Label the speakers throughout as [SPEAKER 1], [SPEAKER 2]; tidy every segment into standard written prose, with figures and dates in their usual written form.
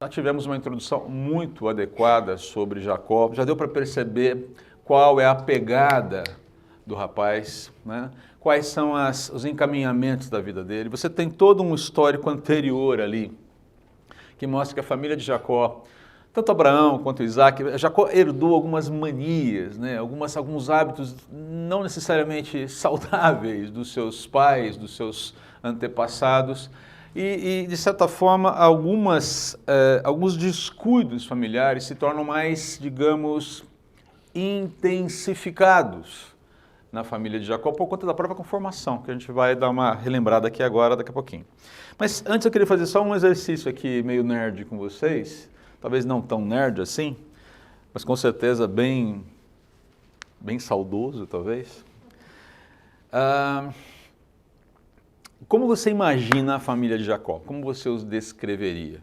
[SPEAKER 1] já tivemos uma introdução muito adequada sobre Jacó, já deu para perceber qual é a pegada do rapaz, né? Quais são os encaminhamentos da vida dele. Você tem todo um histórico anterior ali, que mostra que a família de Jacó, tanto Abraão quanto Isaac, Jacó herdou algumas manias, né? Alguns hábitos não necessariamente saudáveis dos seus pais, dos seus antepassados, e de certa forma, alguns descuidos familiares se tornam mais, digamos, intensificados na família de Jacó por conta da própria conformação, que a gente vai dar uma relembrada aqui agora, daqui a pouquinho. Mas antes eu queria fazer só um exercício aqui meio nerd com vocês, talvez não tão nerd assim, mas com certeza bem saudoso, talvez. Como você imagina a família de Jacó? Como você os descreveria?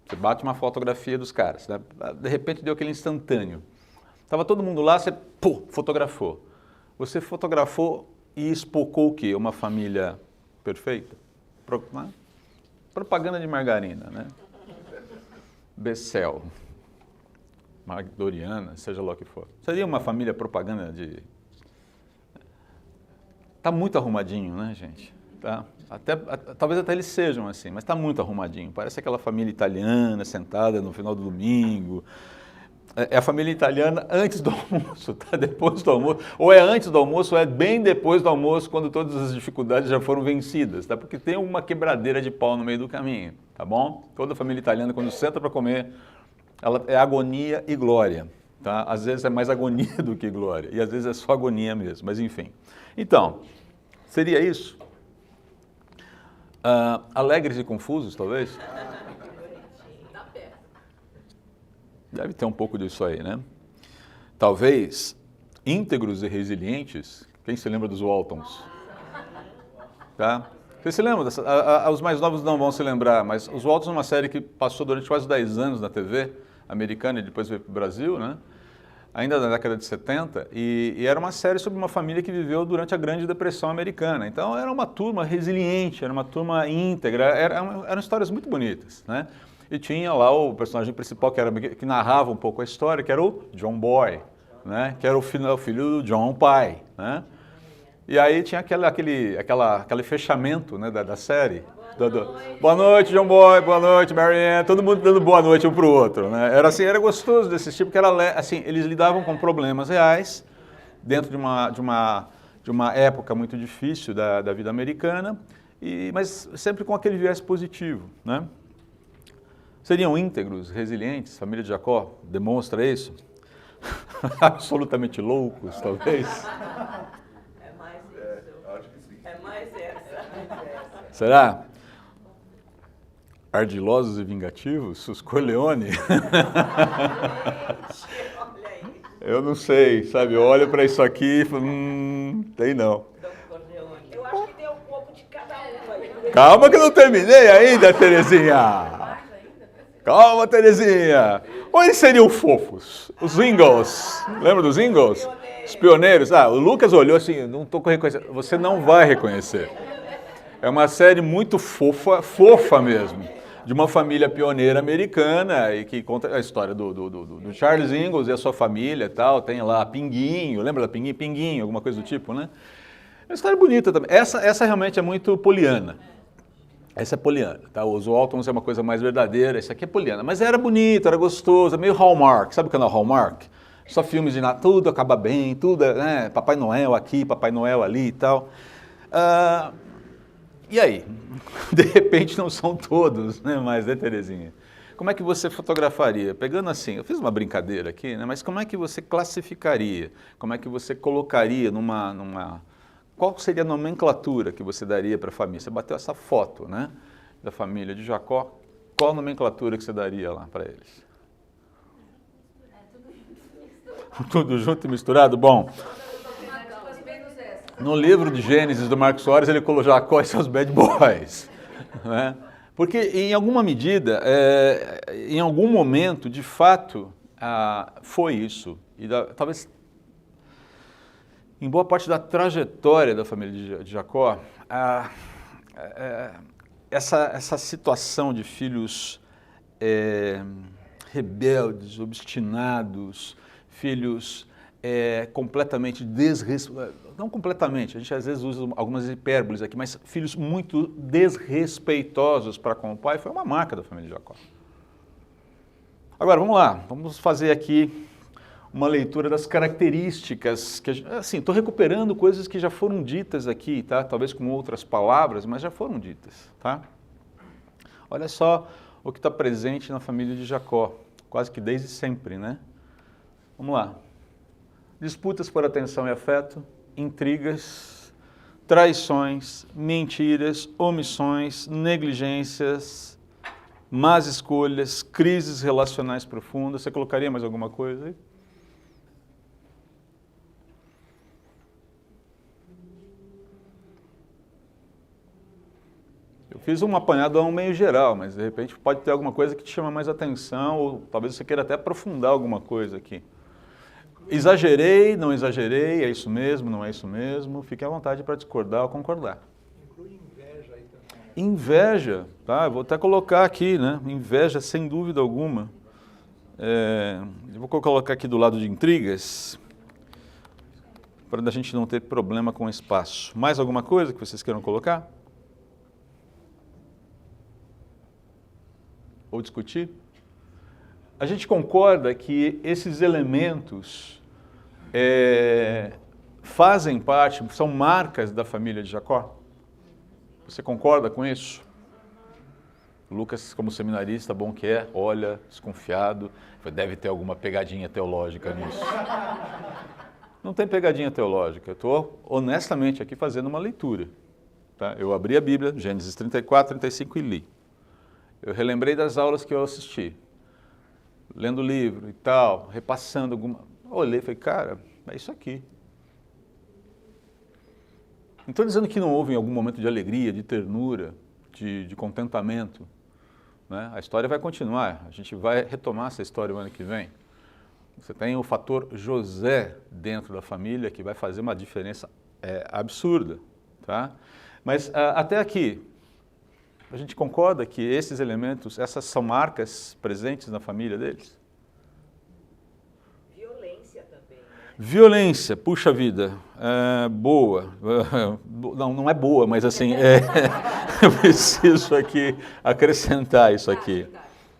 [SPEAKER 1] Você bate uma fotografia dos caras, né? De repente deu aquele instantâneo. Estava todo mundo lá, você fotografou. Você fotografou e espocou o quê? Uma família perfeita? Propaganda de margarina, né? Becel, Doriana, seja lá o que for. Seria uma família propaganda de... Está muito arrumadinho, né, gente? Tá? Talvez até eles sejam assim, mas está muito arrumadinho. Parece aquela família italiana sentada no final do domingo. É a família italiana antes do almoço, tá? Depois do almoço. Ou é antes do almoço, ou é bem depois do almoço, quando todas as dificuldades já foram vencidas, tá? Porque tem uma quebradeira de pau no meio do caminho, tá bom? Toda família italiana, quando senta para comer, ela é agonia e glória, tá? Às vezes é mais agonia do que glória, e às vezes é só agonia mesmo, mas enfim. Então, seria isso? Alegres e confusos, talvez? Deve ter um pouco disso aí, né? Talvez íntegros e resilientes. Quem se lembra dos Waltons? Tá? Você se lembra? Os mais novos não vão se lembrar, mas os Waltons é uma série que passou durante quase 10 anos na TV americana e depois veio para o Brasil, né? Ainda na década de 70, e era uma série sobre uma família que viveu durante a Grande Depressão americana. Então era uma turma resiliente, era uma turma íntegra, eram histórias muito bonitas, né? E tinha lá o personagem principal que narrava um pouco a história, que era o John Boy, né? Que era o filho do John pai, né? E aí tinha aquele fechamento, né, da série. Boa noite, John Boy, boa noite, Marianne, todo mundo dando boa noite um para o outro, né? Era assim, era gostoso desse tipo, porque assim, eles lidavam com problemas reais dentro de uma época muito difícil da vida americana, mas sempre com aquele viés positivo, né? Seriam íntegros, resilientes, família de Jacó demonstra isso? Absolutamente loucos, talvez?
[SPEAKER 2] É mais isso. Acho que sim. É mais essa.
[SPEAKER 1] Será? Ardilosos e vingativos? Os Corleone? Eu não sei, sabe? Eu olho para isso aqui e falo, tem não.
[SPEAKER 2] Eu acho que tem um pouco de cada um aí.
[SPEAKER 1] Calma que eu não terminei ainda, Terezinha. Calma, Terezinha. Ou eles seriam fofos? Os Ingalls. Lembra dos Ingalls? Os pioneiros. O Lucas olhou assim, não estou reconhecendo. Você não vai reconhecer. É uma série muito fofa mesmo, de uma família pioneira americana e que conta a história do Charles Ingalls e a sua família e tal. Tem lá Pinguinho, lembra da Pinguinho? Pinguinho, alguma coisa do tipo, né? É uma história bonita também. Essa realmente é muito poliana. Essa é poliana, tá? Os Waltons é uma coisa mais verdadeira, esse aqui é poliana. Mas era bonito, era gostoso, é meio Hallmark. Sabe o canal Hallmark? Só filmes de Natal, tudo acaba bem, tudo, né? Papai Noel aqui, Papai Noel ali e tal. E aí? De repente não são todos, né? Mas, né, Terezinha? Como é que você fotografaria? Pegando assim, eu fiz uma brincadeira aqui, né? Mas como é que você classificaria? Como é que você colocaria Qual seria a nomenclatura que você daria para a família? Você bateu essa foto, né, da família de Jacó. Qual a nomenclatura que você daria lá para eles? Tudo junto e misturado? Bom, no livro de Gênesis do Marcos Soares, ele colocou Jacó e seus bad boys, né? Porque, em alguma medida, em algum momento, de fato, foi isso. E talvez... Em boa parte da trajetória da família de Jacó, essa situação de filhos rebeldes, obstinados, filhos completamente não completamente, a gente às vezes usa algumas hipérboles aqui, mas filhos muito desrespeitosos para com o pai, foi uma marca da família de Jacó. Agora, vamos lá, vamos fazer aqui uma leitura das características, que, assim, estou recuperando coisas que já foram ditas aqui, tá? Talvez com outras palavras, mas já foram ditas, tá? Olha só o que está presente na família de Jacó, quase que desde sempre, né? Vamos lá. Disputas por atenção e afeto, intrigas, traições, mentiras, omissões, negligências, más escolhas, crises relacionais profundas. Você colocaria mais alguma coisa aí? Eu fiz um apanhadão meio geral, mas de repente pode ter alguma coisa que te chama mais atenção, ou talvez você queira até aprofundar alguma coisa aqui. Exagerei, não exagerei, é isso mesmo, não é isso mesmo? Fique à vontade para discordar ou concordar.
[SPEAKER 3] Inclui inveja aí também.
[SPEAKER 1] Inveja, tá? Eu vou até colocar aqui, né? Inveja, sem dúvida alguma. Eu vou colocar aqui do lado de intrigas, para a gente não ter problema com o espaço. Mais alguma coisa que vocês queiram colocar? Ou discutir? A gente concorda que esses elementos fazem parte, são marcas da família de Jacó? Você concorda com isso? Lucas, como seminarista, bom que é, olha, desconfiado, deve ter alguma pegadinha teológica nisso. Não tem pegadinha teológica, eu estou honestamente aqui fazendo uma leitura. Tá? Eu abri a Bíblia, Gênesis 34, 35 e li. Eu relembrei das aulas que eu assisti, lendo o livro e tal, repassando alguma... Olhei e falei, cara, é isso aqui. Não estou dizendo que não houve em algum momento de alegria, de ternura, de contentamento. Né? A história vai continuar, a gente vai retomar essa história o ano que vem. Você tem o fator José dentro da família que vai fazer uma diferença absurda. Tá? Mas até aqui, a gente concorda que esses elementos, essas são marcas presentes na família deles?
[SPEAKER 2] Violência também, né?
[SPEAKER 1] Violência, puxa vida, boa. Não é boa, mas assim, eu preciso aqui acrescentar isso aqui.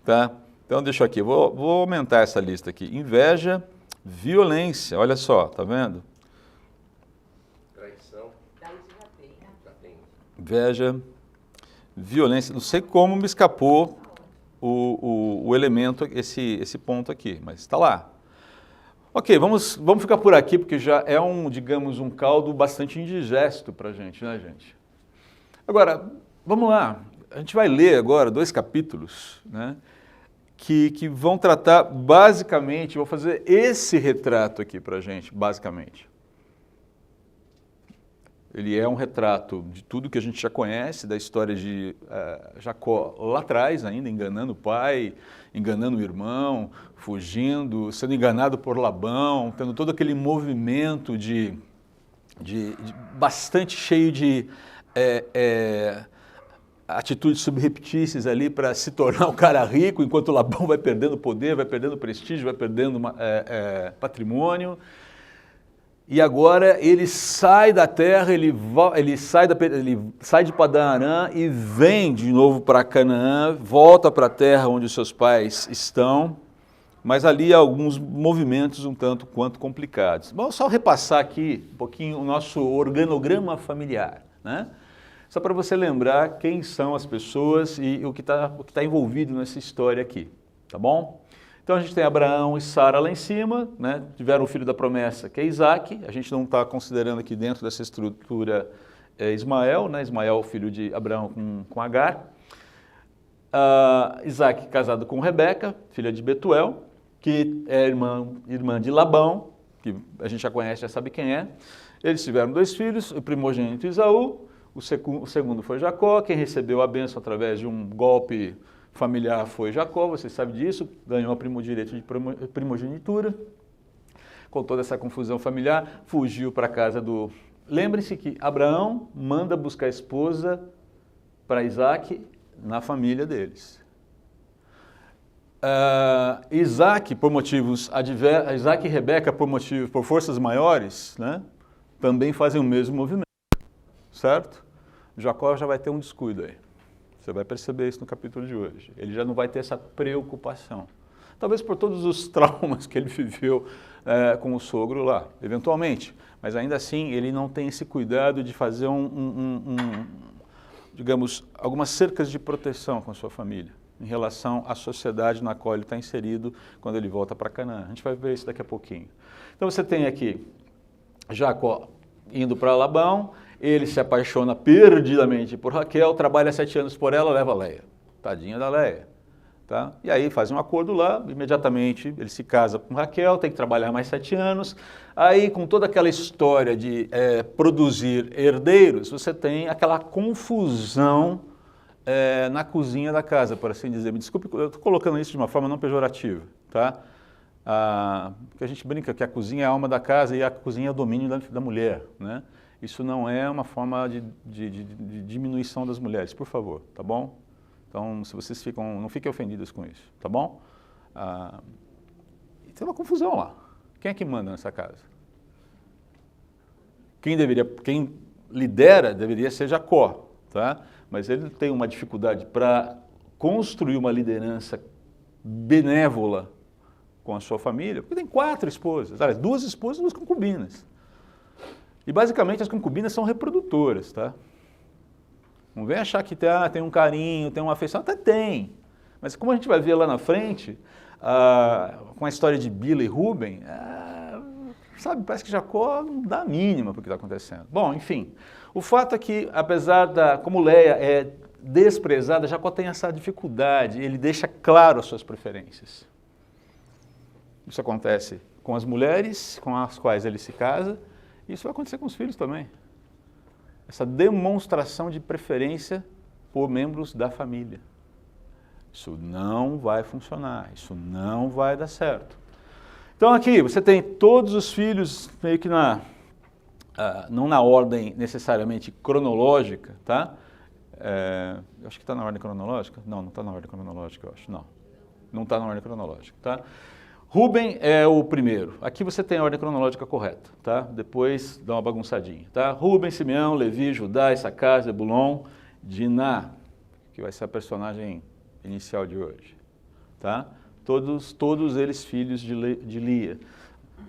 [SPEAKER 1] Tá? Então deixa aqui, vou aumentar essa lista aqui. Inveja, violência, olha só, tá vendo?
[SPEAKER 3] Traição. Já tem.
[SPEAKER 1] Inveja, violência, não sei como me escapou o elemento, esse ponto aqui, mas está lá. Ok, vamos ficar por aqui, porque já é digamos, um caldo bastante indigesto para a gente, né, gente? Agora, vamos lá, a gente vai ler agora 2 capítulos, né, que vão tratar basicamente, vou fazer esse retrato aqui para a gente, basicamente. Ele é um retrato de tudo que a gente já conhece, da história de Jacó lá atrás ainda, enganando o pai, enganando o irmão, fugindo, sendo enganado por Labão, tendo todo aquele movimento de bastante cheio de atitudes subreptícias ali para se tornar um cara rico, enquanto Labão vai perdendo poder, vai perdendo prestígio, vai perdendo patrimônio. E agora ele sai da terra, ele sai de Padã Arã e vem de novo para Canaã, volta para a terra onde os seus pais estão, mas ali há alguns movimentos um tanto quanto complicados. Vamos só repassar aqui um pouquinho o nosso organograma familiar, né? Só para você lembrar quem são as pessoas e o que tá envolvido nessa história aqui, tá bom? Então a gente tem Abraão e Sara lá em cima, né? Tiveram o filho da promessa, que é Isaac. A gente não está considerando aqui dentro dessa estrutura Ismael, né? Ismael, filho de Abraão com Agar. Isaac casado com Rebeca, filha de Betuel, que é irmã de Labão, que a gente já conhece, já sabe quem é. Eles tiveram 2 filhos, o primogênito Esaú, o segundo foi Jacó, quem recebeu a bênção através de um golpe familiar foi Jacó, você sabe disso, ganhou o direito de primogenitura, com toda essa confusão familiar, fugiu para a casa do... Lembre-se que Abraão manda buscar a esposa para Isaac na família deles. Isaac e Rebeca, por forças maiores, né, também fazem o mesmo movimento, certo? Jacó já vai ter um descuido aí. Você vai perceber isso no capítulo de hoje. Ele já não vai ter essa preocupação. Talvez por todos os traumas que ele viveu com o sogro lá, eventualmente. Mas ainda assim, ele não tem esse cuidado de fazer digamos, algumas cercas de proteção com a sua família, em relação à sociedade na qual ele está inserido quando ele volta para Canaã. A gente vai ver isso daqui a pouquinho. Então você tem aqui Jacó indo para Labão, ele se apaixona perdidamente por Raquel, trabalha 7 anos por ela, leva Leia. Tadinha da Leia. Tá? E aí faz um acordo lá, imediatamente ele se casa com Raquel, tem que trabalhar mais 7 anos. Aí com toda aquela história de produzir herdeiros, você tem aquela confusão na cozinha da casa, por assim dizer. Me desculpe, eu estou colocando isso de uma forma não pejorativa. Tá? Porque a gente brinca que a cozinha é a alma da casa e a cozinha é o domínio da mulher. Né? Isso não é uma forma de diminuição das mulheres, por favor, tá bom? Então, se vocês não fiquem ofendidos com isso, tá bom? Tem uma confusão lá. Quem é que manda nessa casa? Quem lidera deveria ser Jacó, tá? Mas ele tem uma dificuldade para construir uma liderança benévola com a sua família, porque tem 4 esposas, 2 esposas e 2 concubinas. E basicamente as concubinas são reprodutoras, tá? Não vem achar que tem um carinho, tem uma afeição, até tem. Mas como a gente vai ver lá na frente, com a história de Bila e Rúben, sabe, parece que Jacó não dá a mínima para o que está acontecendo. Bom, enfim, o fato é que, apesar como Leia é desprezada, Jacó tem essa dificuldade, ele deixa claro as suas preferências. Isso acontece com as mulheres com as quais ele se casa, e isso vai acontecer com os filhos também. Essa demonstração de preferência por membros da família. Isso não vai funcionar, isso não vai dar certo. Então aqui você tem todos os filhos meio que não na ordem necessariamente cronológica, tá? Eu acho que está na ordem cronológica? Não está na ordem cronológica, eu acho, não. Não está na ordem cronológica, tá? Rúben é o primeiro. Aqui você tem a ordem cronológica correta, tá? Depois dá uma bagunçadinha, tá? Rúben, Simeão, Levi, Judá, Issacar, Zebulon, Diná, que vai ser a personagem inicial de hoje, tá? Todos eles filhos de Lia.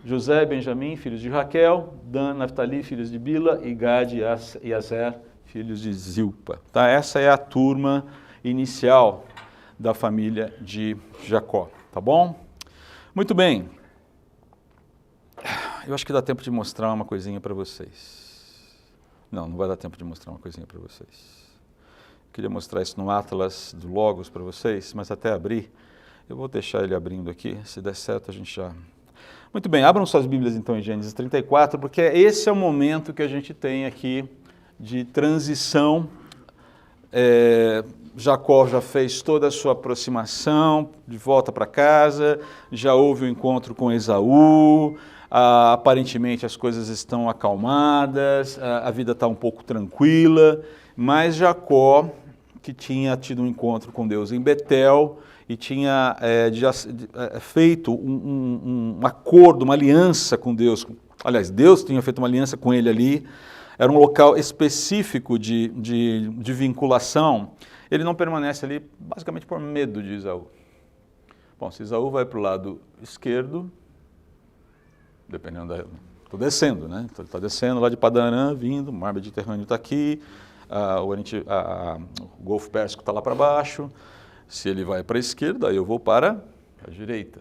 [SPEAKER 1] José e Benjamim, filhos de Raquel, Dan, Naftali, filhos de Bila, e Gad e Azer, filhos de Zilpa, tá? Essa é a turma inicial da família de Jacó, tá bom? Muito bem, eu acho que dá tempo de mostrar uma coisinha para vocês. Não vai dar tempo de mostrar uma coisinha para vocês. Eu queria mostrar isso no Atlas do Logos para vocês, mas até abrir, eu vou deixar ele abrindo aqui, se der certo a gente já... Muito bem, abram suas Bíblias então em Gênesis 34, porque esse é o momento que a gente tem aqui de transição. Jacó já fez toda a sua aproximação de volta para casa, já houve o encontro com Esaú, aparentemente as coisas estão acalmadas, a vida está um pouco tranquila, mas Jacó, que tinha tido um encontro com Deus em Betel e tinha feito um acordo, uma aliança com Deus, aliás, Deus tinha feito uma aliança com ele ali, era um local específico de vinculação. Ele não permanece ali basicamente por medo de Esaú. Bom, se Esaú vai para o lado esquerdo, dependendo da... Estou descendo, né? Está descendo lá de Padan-Aram, vindo, o mar Mediterrâneo está aqui, o Golfo Pérsico está lá para baixo. Se ele vai para a esquerda, eu vou para a direita.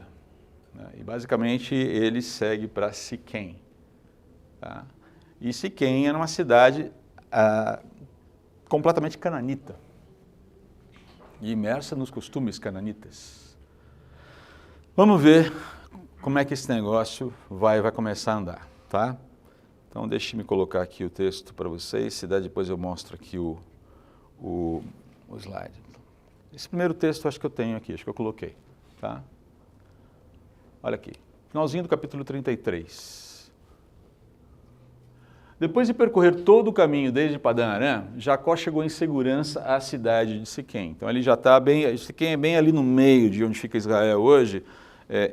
[SPEAKER 1] E basicamente ele segue para Siquém. Tá? E Siquém era uma cidade completamente cananita. E imersa nos costumes cananitas. Vamos ver como é que esse negócio vai começar a andar, tá? Então deixe-me colocar aqui o texto para vocês, se der depois eu mostro aqui o slide. Esse primeiro texto acho que eu tenho aqui, acho que eu coloquei, tá? Olha aqui, finalzinho do capítulo 33. Depois de percorrer todo o caminho desde Padã Arã, Jacó chegou em segurança à cidade de Siquém. Então ele já está bem, Siquém é bem ali no meio de onde fica Israel hoje,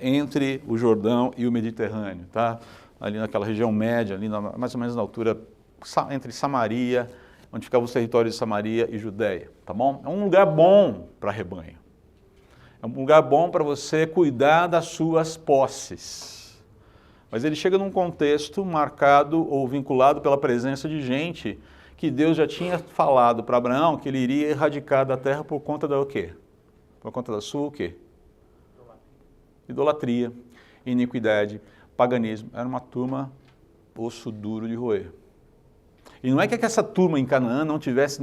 [SPEAKER 1] entre o Jordão e o Mediterrâneo, tá? Ali naquela região média, ali mais ou menos na altura entre Samaria, onde ficavam os territórios de Samaria e Judéia, tá bom? É um lugar bom para rebanho. É um lugar bom para você cuidar das suas posses. Mas ele chega num contexto marcado ou vinculado pela presença de gente que Deus já tinha falado para Abraão que ele iria erradicar da terra por conta da o quê? Por conta da sua o quê? Idolatria, iniquidade, paganismo. Era uma turma osso duro de roer. E não é que essa turma em Canaã não tivesse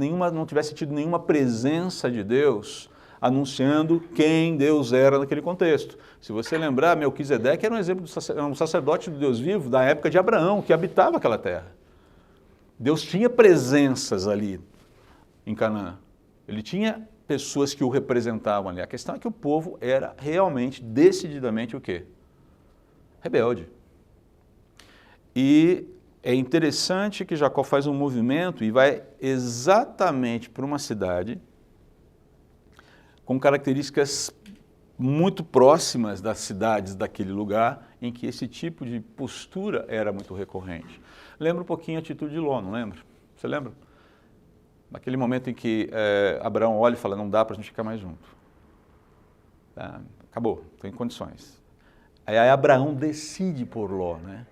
[SPEAKER 1] tido nenhuma presença de Deus anunciando quem Deus era naquele contexto. Se você lembrar, Melquisedeque era um exemplo de um sacerdote do Deus vivo da época de Abraão, que habitava aquela terra. Deus tinha presenças ali em Canaã. Ele tinha pessoas que o representavam ali. A questão é que o povo era realmente, decididamente o quê? Rebelde. E é interessante que Jacó faz um movimento e vai exatamente para uma cidade com características muito próximas das cidades daquele lugar em que esse tipo de postura era muito recorrente. Lembra um pouquinho a atitude de Ló, não lembra? Você lembra? Naquele momento em que Abraão olha e fala, não dá para a gente ficar mais junto. Tá? Acabou, estou em condições. Aí Abraão decide por Ló, né?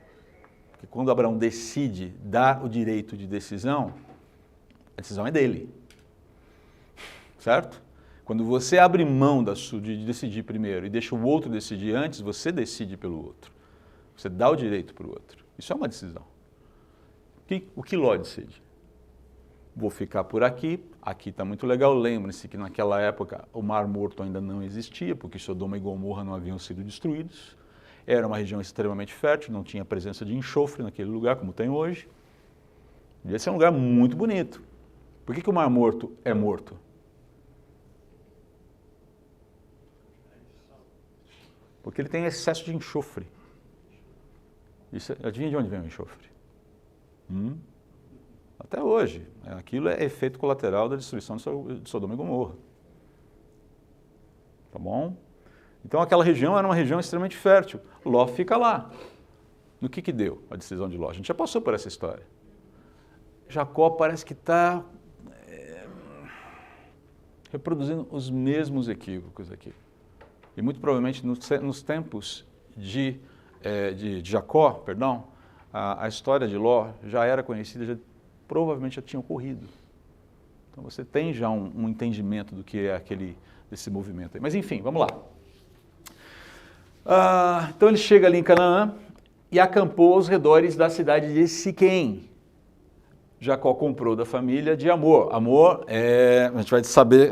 [SPEAKER 1] Porque quando Abraão decide dar o direito de decisão, a decisão é dele. Certo? Quando você abre mão de decidir primeiro e deixa o outro decidir antes, você decide pelo outro. Você dá o direito para o outro. Isso é uma decisão. O que Ló decide? Vou ficar por aqui, aqui está muito legal. Lembre-se que naquela época o Mar Morto ainda não existia, porque Sodoma e Gomorra não haviam sido destruídos. Era uma região extremamente fértil, não tinha presença de enxofre naquele lugar como tem hoje. Devia ser um lugar muito bonito. Por que o Mar Morto é morto? Porque ele tem excesso de enxofre. Adivinha de onde vem o enxofre? Até hoje. Aquilo é efeito colateral da destruição de Sodoma e Gomorra. Tá bom? Então aquela região era uma região extremamente fértil. Ló fica lá. No que deu a decisão de Ló? A gente já passou por essa história. Jacó parece que está reproduzindo os mesmos equívocos aqui. E muito provavelmente nos tempos de Jacó, perdão, a história de Ló já era conhecida, provavelmente já tinha ocorrido. Então você tem já um entendimento do que é desse movimento aí. Mas enfim, vamos lá. Então ele chega ali em Canaã e acampou aos redores da cidade de Siquém. Jacó comprou da família de Amor. Amor a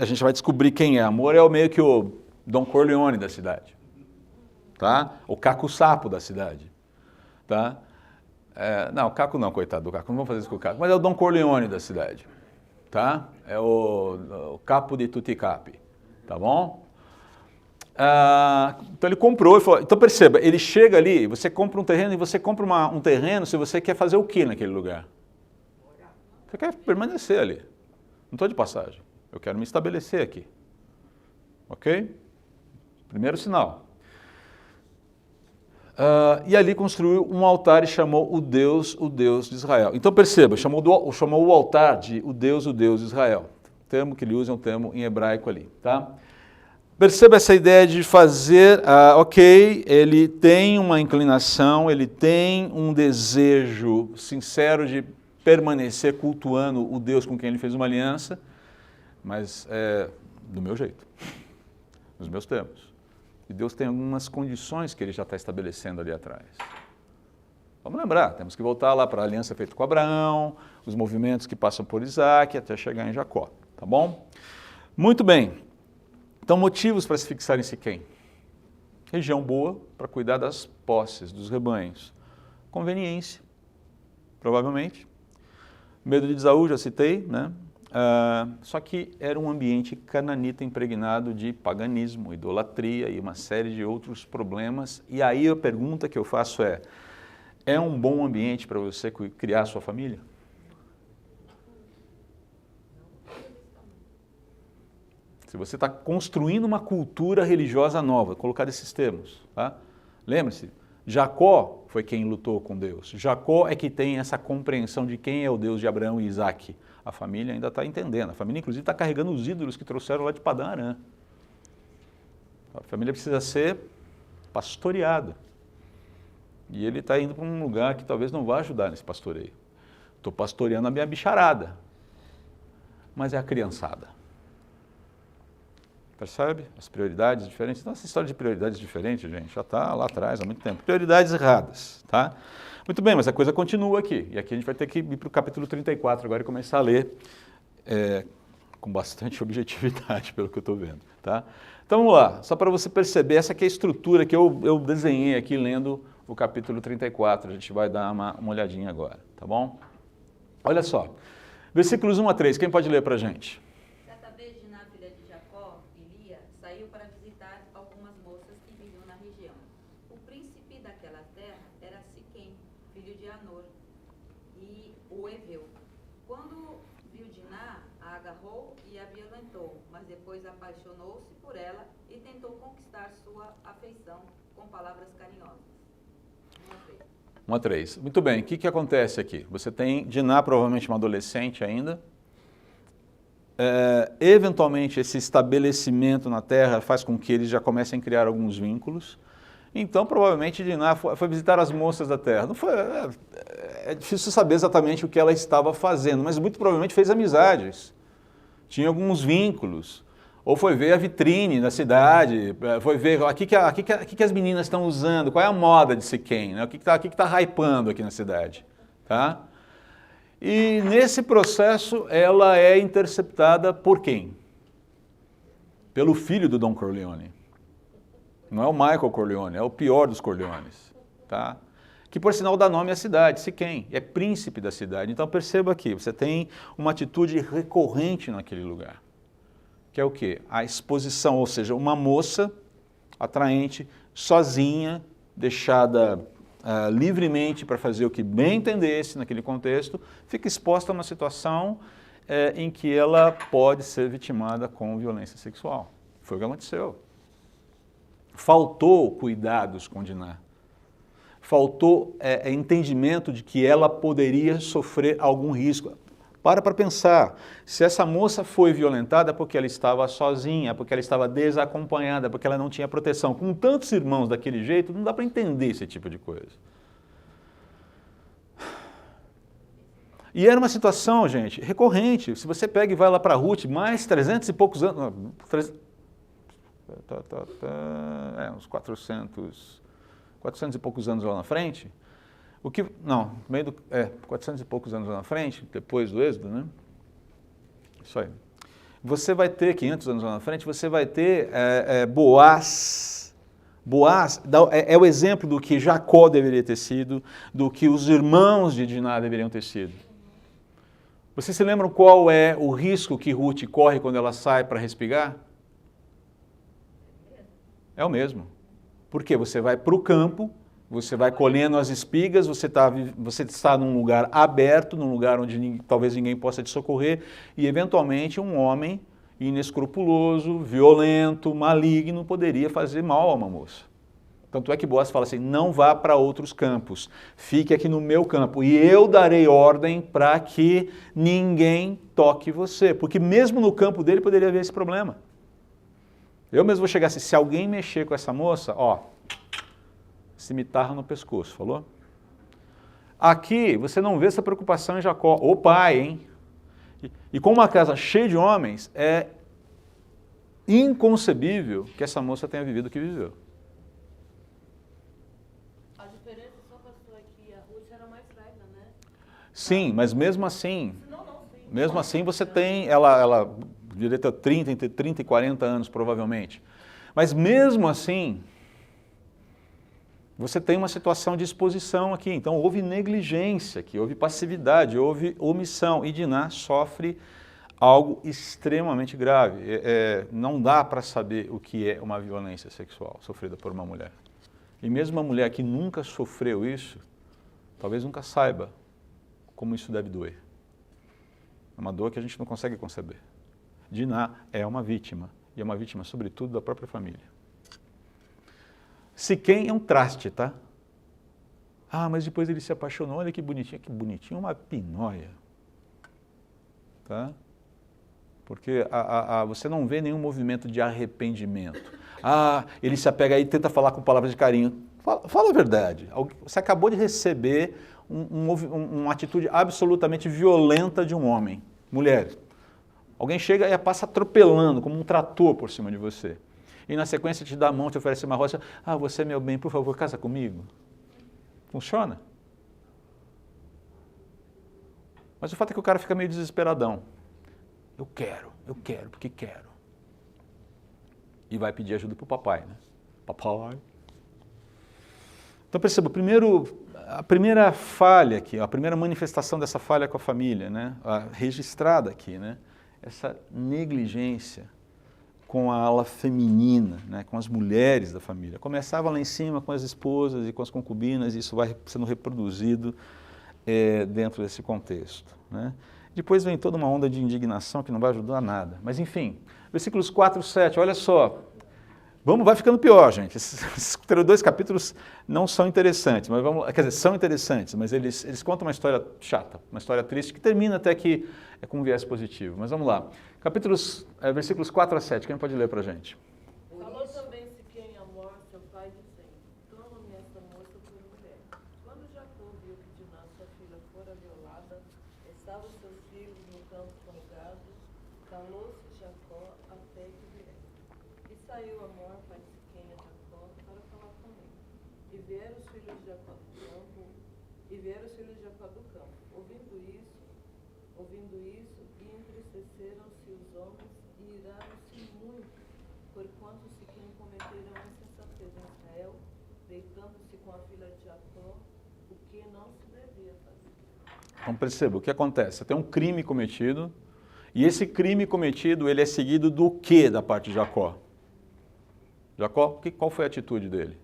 [SPEAKER 1] gente vai descobrir quem é. Amor é meio que o Don Corleone da cidade, tá? O Caco Sapo da cidade, tá? Não, o Caco não, coitado do Caco, não vamos fazer isso com o Caco, mas é o Don Corleone da cidade, tá? É o Capo de Tuticapi, tá bom? Então ele comprou e falou, então perceba, ele chega ali, você compra um terreno e você compra um terreno se você quer fazer o que naquele lugar? Você quer permanecer ali, não estou de passagem, eu quero me estabelecer aqui, ok? Primeiro sinal. E ali construiu um altar e chamou o Deus de Israel. Então perceba, chamou o altar de o Deus de Israel. O termo que ele usa é um termo em hebraico ali, tá? Perceba essa ideia de fazer, ele tem uma inclinação, ele tem um desejo sincero de permanecer cultuando o Deus com quem ele fez uma aliança, mas do meu jeito, nos meus termos. E Deus tem algumas condições que ele já está estabelecendo ali atrás. Vamos lembrar, temos que voltar lá para a aliança feita com Abraão, os movimentos que passam por Isaac até chegar em Jacó, tá bom? Muito bem. Então, motivos para se fixar em Siquém. Região boa para cuidar das posses, dos rebanhos. Conveniência, provavelmente. Medo de Esaú, já citei, né? Só que era um ambiente cananita impregnado de paganismo, idolatria e uma série de outros problemas. E aí a pergunta que eu faço é um bom ambiente para você criar a sua família? Se você está construindo uma cultura religiosa nova, colocar desses termos, tá? Lembre-se, Jacó foi quem lutou com Deus. Jacó é que tem essa compreensão de quem é o Deus de Abraão e Isaac. A família ainda está entendendo. A família, inclusive, está carregando os ídolos que trouxeram lá de Padã Arã. A família precisa ser pastoreada. E ele está indo para um lugar que talvez não vá ajudar nesse pastoreio. Estou pastoreando a minha bicharada. Mas é a criançada. Percebe? As prioridades diferentes. Então, essa história de prioridades diferentes, gente, já está lá atrás há muito tempo. Prioridades erradas, tá? Muito bem, mas a coisa continua aqui. E aqui a gente vai ter que ir para o capítulo 34 agora e começar a ler com bastante objetividade, pelo que eu estou vendo, tá? Então, vamos lá. Só para você perceber, essa aqui é a estrutura que eu desenhei aqui lendo o capítulo 34. A gente vai dar uma olhadinha agora, tá bom? Olha só. Versículos 1 a 3. Quem pode ler para a gente?
[SPEAKER 4] Depois apaixonou-se por ela e tentou conquistar sua afeição com palavras carinhosas.
[SPEAKER 1] 1 a 3. Muito bem, o que acontece aqui? Você tem Diná, provavelmente uma adolescente ainda. Eventualmente, esse estabelecimento na terra faz com que eles já comecem a criar alguns vínculos. Então, provavelmente, Diná foi visitar as moças da terra. Não foi, é difícil saber exatamente o que ela estava fazendo, mas muito provavelmente fez amizades. Tinha alguns vínculos. Ou foi ver a vitrine da cidade, foi ver o que as meninas estão usando, qual é a moda de Siquém, né? O que está hypando aqui na cidade. Tá? E nesse processo ela é interceptada por quem? Pelo filho do Don Corleone. Não é o Michael Corleone, é o pior dos Corleones. Tá? Que por sinal dá nome à cidade, Siquém, é príncipe da cidade. Então perceba aqui, você tem uma atitude recorrente naquele lugar. Que é o quê? A exposição, ou seja, uma moça atraente, sozinha, deixada livremente para fazer o que bem entendesse naquele contexto, fica exposta a uma situação em que ela pode ser vitimada com violência sexual. Foi o que aconteceu. Faltou cuidados com Diná. Faltou entendimento de que ela poderia sofrer algum risco. Para pensar, se essa moça foi violentada é porque ela estava sozinha, porque ela estava desacompanhada, porque ela não tinha proteção. Com tantos irmãos daquele jeito, não dá para entender esse tipo de coisa. E era uma situação, gente, recorrente. Se você pega e vai lá para Ruth, mais 300 e poucos anos, uns 400 e poucos anos lá na frente, 400 e poucos anos lá na frente, depois do Êxodo, né? Isso aí. Você vai ter, 500 anos lá na frente, você vai ter Boaz. Boaz é o exemplo do que Jacó deveria ter sido, do que os irmãos de Diná deveriam ter sido. Vocês se lembram qual é o risco que Ruth corre quando ela sai para respigar? É o mesmo. Por quê? Você vai para o campo, você vai colhendo as espigas, você está num lugar aberto, num lugar onde talvez ninguém possa te socorrer, e eventualmente um homem inescrupuloso, violento, maligno, poderia fazer mal a uma moça. Tanto é que Boaz fala assim, não vá para outros campos, fique aqui no meu campo, e eu darei ordem para que ninguém toque você, porque mesmo no campo dele poderia haver esse problema. Eu mesmo vou chegar assim, se alguém mexer com essa moça, cimitarra no pescoço, falou? Aqui você não vê essa preocupação em Jacó, o pai, hein? E com uma casa cheia de homens, é inconcebível que essa moça tenha vivido o que viveu.
[SPEAKER 2] A diferença só passou aqui, a Ruth era mais velha, né?
[SPEAKER 1] Sim, mas mesmo assim, mesmo assim você tem, ela deveria ter 30, entre 30 e 40 anos provavelmente, mas mesmo assim, você tem uma situação de exposição aqui, então houve negligência aqui, houve passividade, houve omissão, e Diná sofre algo extremamente grave. Não dá para saber o que é uma violência sexual sofrida por uma mulher. E mesmo uma mulher que nunca sofreu isso, talvez nunca saiba como isso deve doer. É uma dor que a gente não consegue conceber. Diná é uma vítima, e é uma vítima, sobretudo, da própria família. Siquém é um traste, tá? Ah, mas depois ele se apaixonou, olha que bonitinho, uma pinóia. Tá? Porque você não vê nenhum movimento de arrependimento. Ah, ele se apega aí e tenta falar com palavras de carinho. Fala a verdade. Você acabou de receber uma atitude absolutamente violenta de um homem. Mulher. Alguém chega e passa atropelando, como um trator por cima de você. E na sequência te dá a mão, te oferece uma rosa. Ah, você, meu bem, por favor, casa comigo. Funciona? Mas o fato é que o cara fica meio desesperadão. Eu quero, porque quero. E vai pedir ajuda para o papai, né? Papai. Então perceba, a primeira falha aqui, a primeira manifestação dessa falha com a família, né? Registrada aqui, né? Essa negligência com a ala feminina, né? Com as mulheres da família. Começava lá em cima com as esposas e com as concubinas, e isso vai sendo reproduzido dentro desse contexto, né? Depois vem toda uma onda de indignação que não vai ajudar a nada. Mas enfim, versículos 4 e 7, olha só. Vai ficando pior, gente. Esses 2 capítulos não são interessantes, mas quer dizer, são interessantes, mas eles contam uma história chata, uma história triste, que termina até que com um viés positivo. Mas vamos lá. Versículos 4 a 7, quem pode ler para a gente?
[SPEAKER 2] Falou também Siquém a Amor, seu pai, dizendo: toma-me esta moça por mulher. Quando Jacó viu que Diná, sua filha, fora violada, estavam seus filhos no campo com o gado, calou-se Jacó até que vier. E saiu Amor, pai de Siquém, a Jacó, para falar com ele. E vieram os filhos de Jacó do campo, ouvindo isso, e entristeceram-se os homens e iraram-se muito, porquanto Siquém cometeram a insensatez em Israel, deitando-se com a filha de Jacó, o que não se devia fazer.
[SPEAKER 1] Então perceba, o que acontece? Tem um crime cometido, e esse crime cometido, ele é seguido do que da parte de Jacó? Jacó, qual foi a atitude dele?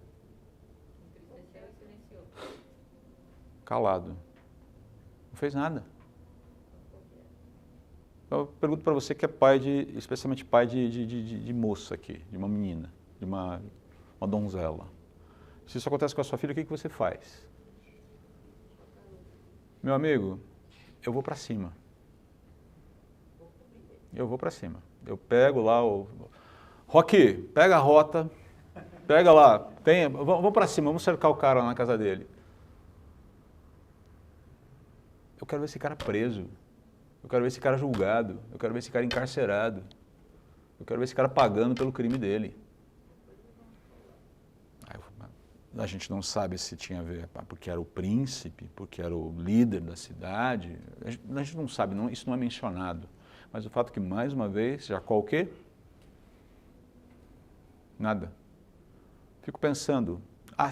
[SPEAKER 4] Entristeceu e silenciou.
[SPEAKER 1] Calado. Não fez nada. Eu pergunto para você que é pai especialmente pai de moça aqui, de uma menina, de uma donzela. Se isso acontece com a sua filha, o que você faz? Meu amigo, eu vou para cima. Eu vou para cima. Eu pego lá o... Roque, pega a rota, pega lá, vamos para cima, vamos cercar o cara lá na casa dele. Eu quero ver esse cara preso. Eu quero ver esse cara julgado, eu quero ver esse cara encarcerado, eu quero ver esse cara pagando pelo crime dele. A gente não sabe se tinha a ver porque era o príncipe, porque era o líder da cidade, a gente não sabe, isso não é mencionado. Mas o fato é que, mais uma vez, Jacó o quê? Nada. Fico pensando,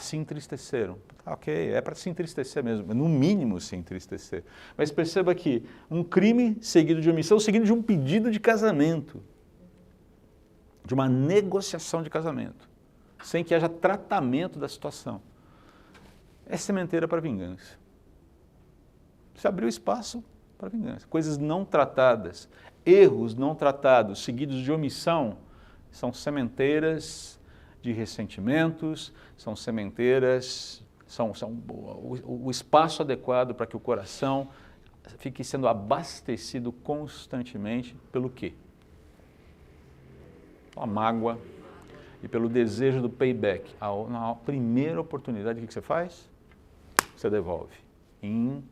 [SPEAKER 1] se entristeceram. Ok, é para se entristecer mesmo, no mínimo se entristecer. Mas perceba que um crime seguido de omissão, seguido de um pedido de casamento, de uma negociação de casamento, sem que haja tratamento da situação, é sementeira para vingança. Se abriu espaço para vingança. Coisas não tratadas, erros não tratados, seguidos de omissão, são sementeiras de ressentimentos, são sementeiras... São o espaço adequado para que o coração fique sendo abastecido constantemente pelo quê? Pela mágoa e pelo desejo do payback. Na primeira oportunidade, o que você faz? Você devolve. Em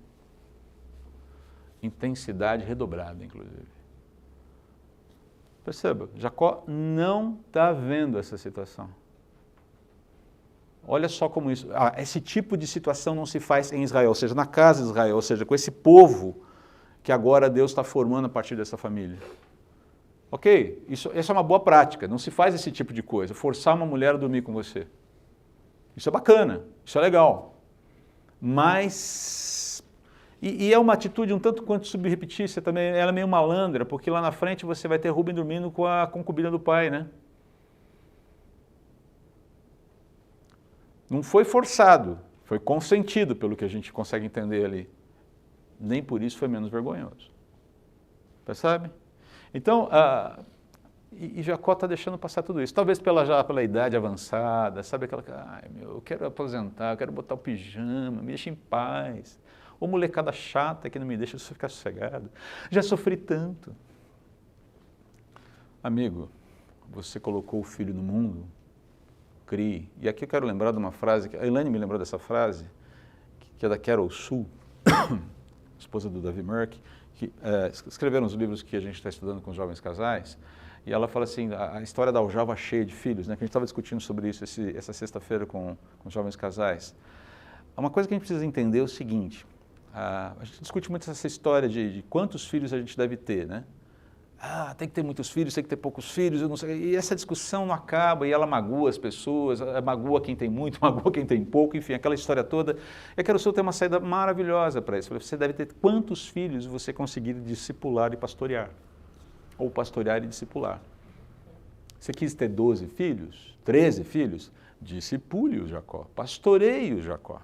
[SPEAKER 1] intensidade redobrada, inclusive. Perceba, Jacó não está vendo essa situação. Olha só como isso, esse tipo de situação não se faz em Israel, ou seja, na casa de Israel, ou seja, com esse povo que agora Deus está formando a partir dessa família. Ok, essa é uma boa prática, não se faz esse tipo de coisa, forçar uma mulher a dormir com você. Isso é bacana, isso é legal. Mas, e é uma atitude um tanto quanto subrepetícia também, ela é meio malandra, porque lá na frente você vai ter Rubem dormindo com a concubina do pai, né? Não foi forçado, Foi consentido pelo que a gente consegue entender ali. Nem por isso foi menos vergonhoso. Percebe? Então, e Jacó está deixando passar tudo isso. Talvez já pela idade avançada, sabe aquela que, eu quero aposentar, eu quero botar o pijama, me deixa em paz. Ou molecada chata que não me deixa ficar sossegado. Já sofri tanto. Amigo, você colocou o filho no mundo, crie. E aqui eu quero lembrar de uma frase, a Elaine me lembrou dessa frase, que é da Carol Sue, esposa do Davi Merck, que escreveram os livros que a gente está estudando com os jovens casais, e ela fala assim, a história da aljava cheia de filhos, né, que a gente estava discutindo sobre isso essa sexta-feira com os jovens casais. Uma coisa que a gente precisa entender é o seguinte, a gente discute muito essa história de quantos filhos a gente deve ter, né? Tem que ter muitos filhos, tem que ter poucos filhos, eu não sei. E essa discussão não acaba, e ela magoa as pessoas, magoa quem tem muito, magoa quem tem pouco, enfim, aquela história toda. Eu quero só ter uma saída maravilhosa para isso. Você deve ter quantos filhos você conseguir discipular e pastorear. Ou pastorear e discipular. Você quis ter 12 filhos, 13 filhos? Discipule o Jacó, pastoreie o Jacó.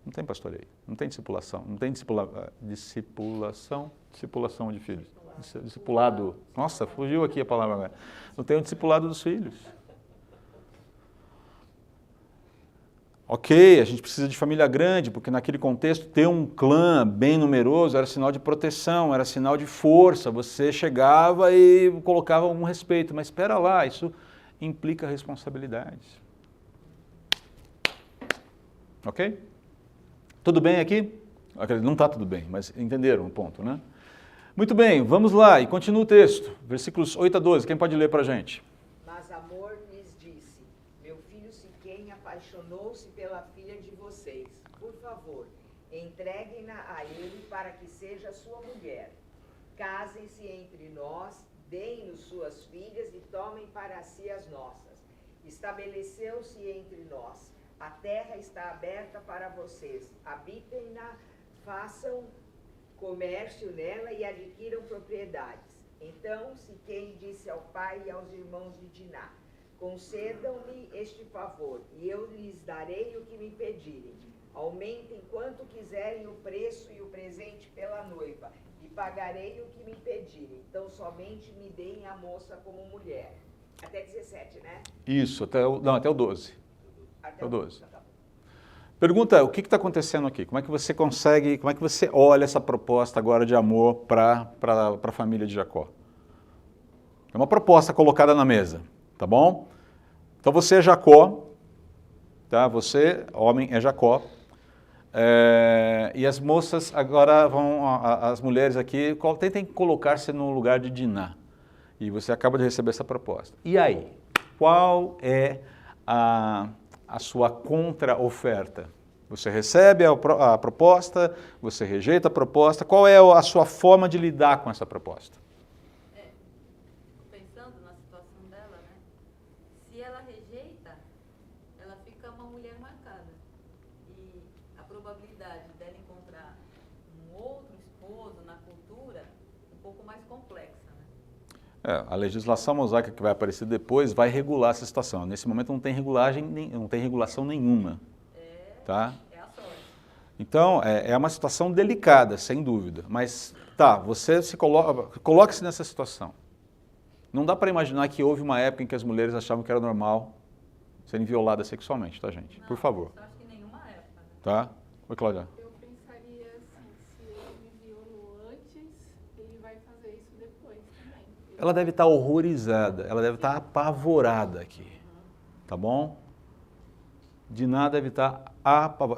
[SPEAKER 1] Não tem pastoreio, não tem discipulação, não tem discipulação de filhos. Discipulado, nossa, fugiu aqui a palavra agora. Não tem o discipulado dos filhos. Ok, a gente precisa de família grande, porque naquele contexto ter um clã bem numeroso era sinal de proteção, era sinal de força. Você chegava e colocava algum respeito, mas espera lá, isso implica responsabilidades. Ok? Tudo bem aqui? Não está tudo bem, mas entenderam o ponto, né? Muito bem, vamos lá, e continua o texto, versículos 8 a 12, quem pode ler para a gente?
[SPEAKER 5] Mas Amor lhes disse, meu filho Siquém apaixonou-se pela filha de vocês. Por favor, entreguem-na a ele para que seja sua mulher. Casem-se entre nós, deem-nos suas filhas e tomem para si as nossas. Estabeleceu-se entre nós. A terra está aberta para vocês. Habitem-na, façam comércio nela e adquiram propriedades. Então Siquém disse ao pai e aos irmãos de Diná, concedam-me este favor, e eu lhes darei o que me pedirem. Aumentem quanto quiserem o preço e o presente pela noiva, e pagarei o que me pedirem. Então somente me deem a moça como mulher. Até 17, né?
[SPEAKER 1] Isso, até o 12. Até o 12. Pergunta, o que está acontecendo aqui? Como é que você consegue, como é que você olha essa proposta agora de amor para a família de Jacó? É uma proposta colocada na mesa, tá bom? Então você é Jacó, tá? Você, homem, é Jacó. E as moças agora as mulheres aqui, tentem colocar-se no lugar de Diná. E você acaba de receber essa proposta. E aí? Qual é a sua contra-oferta? Você recebe a proposta, você rejeita a proposta, qual é a sua forma de lidar com essa proposta?
[SPEAKER 4] Pensando na situação dela, né? Se ela rejeita, ela fica uma mulher marcada. E a probabilidade dela encontrar um outro esposo na cultura é um pouco mais complexa, né?
[SPEAKER 1] A legislação mosaica que vai aparecer depois vai regular essa situação. Nesse momento não tem regulação nenhuma. Tá?
[SPEAKER 4] É a sorte.
[SPEAKER 1] Então, é uma situação delicada, sem dúvida. Mas, tá, você coloque-se nessa situação. Não dá para imaginar que houve uma época em que as mulheres achavam que era normal serem violadas sexualmente, tá, gente?
[SPEAKER 4] Não,
[SPEAKER 1] por favor.
[SPEAKER 4] Eu acho que nenhuma época, né?
[SPEAKER 1] Tá? Oi, Cláudia.
[SPEAKER 6] Eu pensaria assim, se ele me violou antes, ele vai fazer isso depois também.
[SPEAKER 1] Ela deve estar horrorizada, ela deve estar apavorada aqui, tá bom? Diná deve estar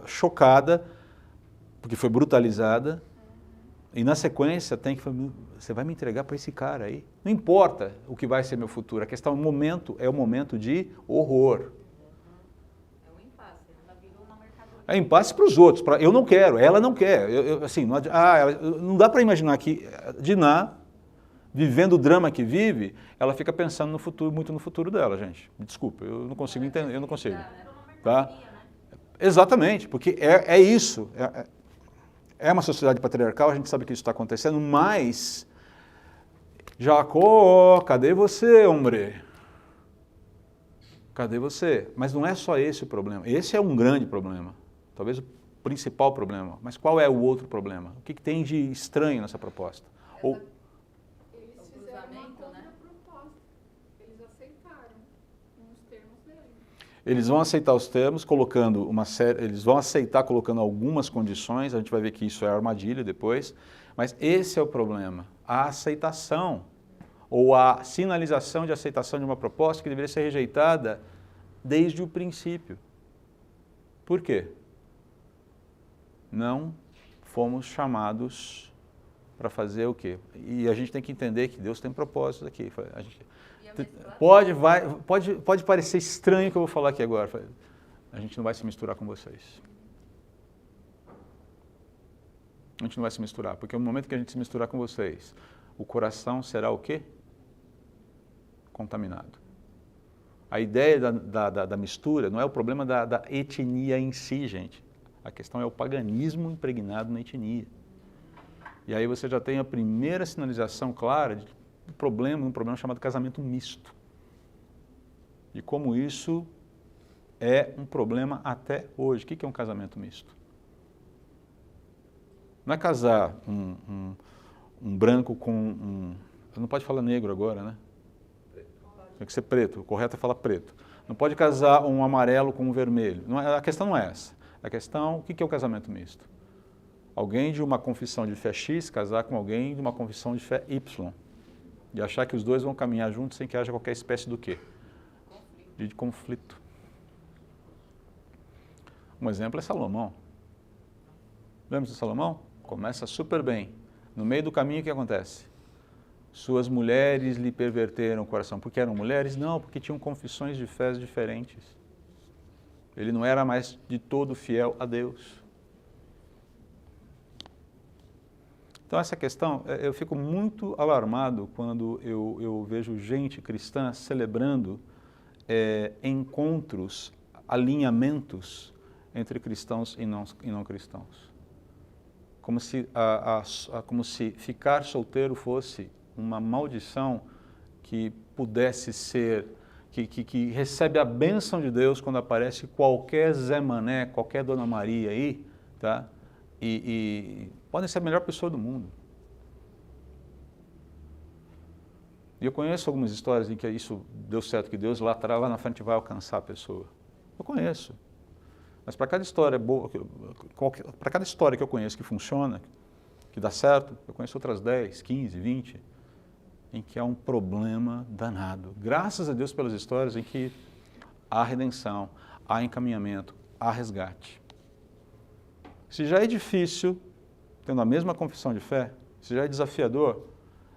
[SPEAKER 1] chocada, porque foi brutalizada, e na sequência tem que falar, você vai me entregar para esse cara aí? Não importa o que vai ser meu futuro, a questão, o momento é o momento de horror.
[SPEAKER 4] É um impasse, ela virou uma mercadoria.
[SPEAKER 1] É impasse para os outros, eu não quero, ela não quer. Assim, não dá para imaginar que Diná, vivendo o drama que vive, ela fica pensando no futuro, muito no futuro dela, gente. Me desculpa, eu não consigo entender, eu não consigo. Tá? Exatamente, porque é isso. É uma sociedade patriarcal, a gente sabe que isso está acontecendo, mas Jacó, cadê você, homem? Cadê você? Mas não é só esse o problema. Esse é um grande problema. Talvez o principal problema. Mas qual é o outro problema? O que tem de estranho nessa proposta? Ou,
[SPEAKER 6] Eles
[SPEAKER 4] O
[SPEAKER 6] fizeram uma
[SPEAKER 4] cruzamento, né?
[SPEAKER 6] contraproposta. Eles aceitaram nos termos dele.
[SPEAKER 1] eles vão aceitar os termos, colocando uma série, eles vão aceitar colocando algumas condições, a gente vai ver que isso é armadilha depois, mas esse é o problema, a aceitação, ou a sinalização de aceitação de uma proposta que deveria ser rejeitada desde o princípio. Por quê? Não fomos chamados para fazer o quê? E a gente tem que entender que Deus tem propósitos aqui. A gente, pode parecer estranho o que eu vou falar aqui agora. A gente não vai se misturar com vocês. A gente não vai se misturar, porque no momento que a gente se misturar com vocês, o coração será o quê? Contaminado. A ideia da mistura não é o problema da etnia em si, gente. A questão é o paganismo impregnado na etnia. E aí você já tem a primeira sinalização clara de um problema chamado casamento misto. E como isso é um problema até hoje. O que é um casamento misto? Não é casar um branco com um... Não pode falar negro agora, né? Tem que ser preto, o correto é falar preto. Não pode casar um amarelo com um vermelho. A questão não é essa. A questão, o que é o casamento misto? Alguém de uma confissão de fé X casar com alguém de uma confissão de fé Y. E achar que os dois vão caminhar juntos sem que haja qualquer espécie do quê? De conflito. Um exemplo é Salomão. Lembra de Salomão? Começa super bem. No meio do caminho, o que acontece? Suas mulheres lhe perverteram o coração. Porque eram mulheres? Não, porque tinham confissões de fé diferentes. Ele não era mais de todo fiel a Deus. Então essa questão, eu fico muito alarmado quando eu vejo gente cristã celebrando encontros, alinhamentos entre cristãos e não cristãos. Como se ficar solteiro fosse uma maldição que pudesse ser, que recebe a bênção de Deus quando aparece qualquer Zé Mané, qualquer Dona Maria aí, tá? E podem ser a melhor pessoa do mundo. E eu conheço algumas histórias em que isso deu certo, que Deus lá atrás, lá na frente vai alcançar a pessoa. Eu conheço. Mas para cada história boa, para cada história que eu conheço que funciona, que dá certo, eu conheço outras 10, 15, 20, em que há um problema danado. Graças a Deus pelas histórias em que há redenção, há encaminhamento, há resgate. Se já é difícil, tendo a mesma confissão de fé, se já é desafiador,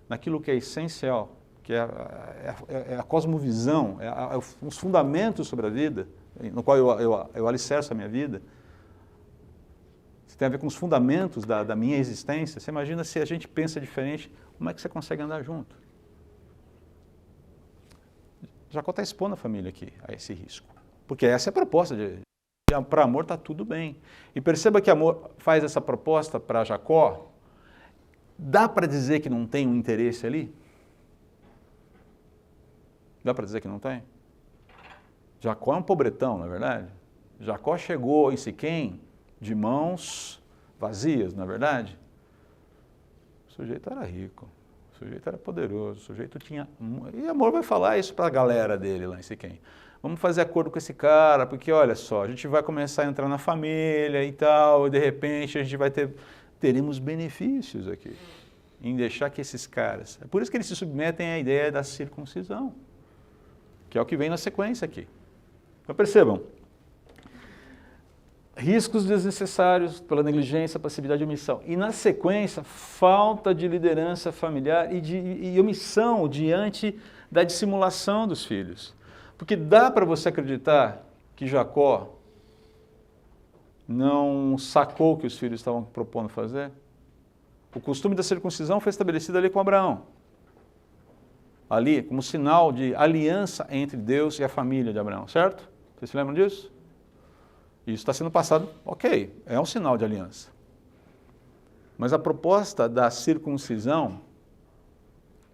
[SPEAKER 1] naquilo que é essencial, que é a cosmovisão, os fundamentos sobre a vida, no qual eu alicerço a minha vida, se tem a ver com os fundamentos da minha existência, você imagina se a gente pensa diferente, como é que você consegue andar junto? Jacó está expondo a família aqui a esse risco, porque essa é a proposta para amor está tudo bem. E perceba que amor faz essa proposta para Jacó. Dá para dizer que não tem um interesse ali? Dá para dizer que não tem? Jacó é um pobretão, não é verdade? Jacó chegou em Siquém de mãos vazias, não é verdade? O sujeito era rico, o sujeito era poderoso, o sujeito tinha... E amor vai falar isso para a galera dele lá em Siquém. Vamos fazer acordo com esse cara, porque olha só, a gente vai começar a entrar na família e tal, e de repente a gente vai teremos benefícios aqui, em deixar que esses caras... É por isso que eles se submetem à ideia da circuncisão, que é o que vem na sequência aqui. Então percebam, riscos desnecessários pela negligência, passividade e omissão. E na sequência, falta de liderança familiar e omissão diante da dissimulação dos filhos. Porque dá para você acreditar que Jacó não sacou o que os filhos estavam propondo fazer? O costume da circuncisão foi estabelecido ali com Abraão. Ali, como sinal de aliança entre Deus e a família de Abraão, certo? Vocês se lembram disso? Isso está sendo passado, ok, é um sinal de aliança. Mas a proposta da circuncisão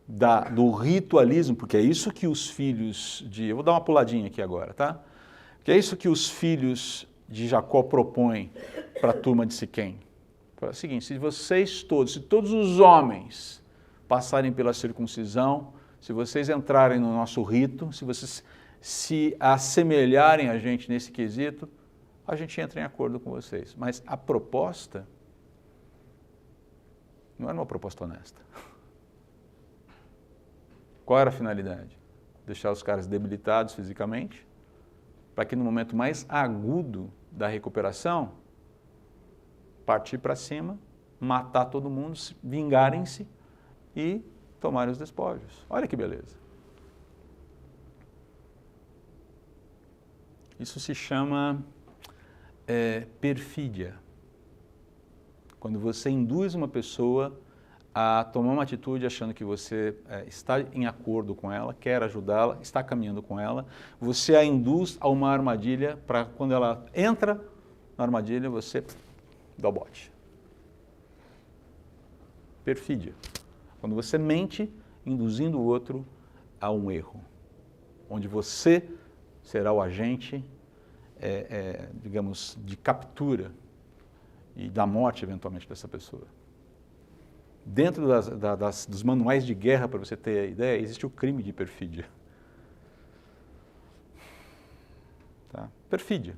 [SPEAKER 1] do ritualismo, porque é isso que os filhos de... Eu vou dar uma puladinha aqui agora, tá? Que é isso que os filhos de Jacó propõem para a turma de Siquém. É o seguinte, se todos os homens passarem pela circuncisão, se vocês entrarem no nosso rito, se vocês se assemelharem a gente nesse quesito, a gente entra em acordo com vocês. Mas a proposta não era uma proposta honesta. Qual era a finalidade? Deixar os caras debilitados fisicamente, para que no momento mais agudo da recuperação, partir para cima, matar todo mundo, vingarem-se e tomarem os despojos. Olha que beleza. Isso se chama perfídia. Quando você induz uma pessoa a tomar uma atitude achando que você está em acordo com ela, quer ajudá-la, está caminhando com ela, você a induz a uma armadilha para quando ela entra na armadilha, você dá o bote. Perfídia. Quando você mente, induzindo o outro a um erro, onde você será o agente, digamos, de captura e da morte, eventualmente, dessa pessoa. Dentro dos manuais de guerra, para você ter a ideia, existe o crime de perfídia. Tá? Perfídia.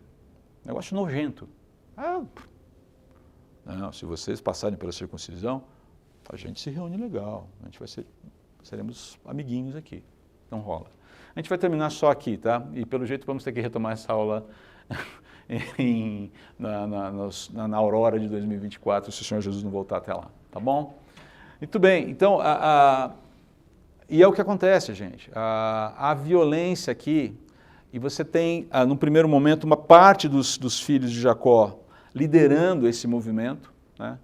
[SPEAKER 1] Negócio nojento. Não, se vocês passarem pela circuncisão, a gente se reúne legal, a gente seremos amiguinhos aqui. Não rola. A gente vai terminar só aqui, tá? E pelo jeito vamos ter que retomar essa aula na aurora de 2024, se o Senhor Jesus não voltar até lá, tá bom? Muito bem, então, e é o que acontece, gente. A violência aqui, e você tem, no primeiro momento, uma parte dos filhos de Jacó liderando esse movimento, né?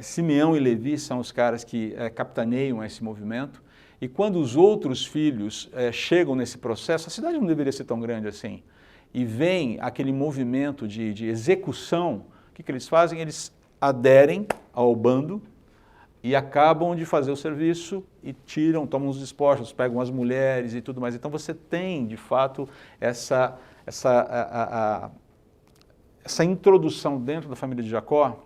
[SPEAKER 1] Simeão e Levi são os caras que capitaneiam esse movimento, e quando os outros filhos chegam nesse processo, a cidade não deveria ser tão grande assim, e vem aquele movimento de execução, o que eles fazem? Eles aderem ao bando e acabam de fazer o serviço e tomam os despojos, pegam as mulheres e tudo mais. Então você tem, de fato, essa introdução dentro da família de Jacó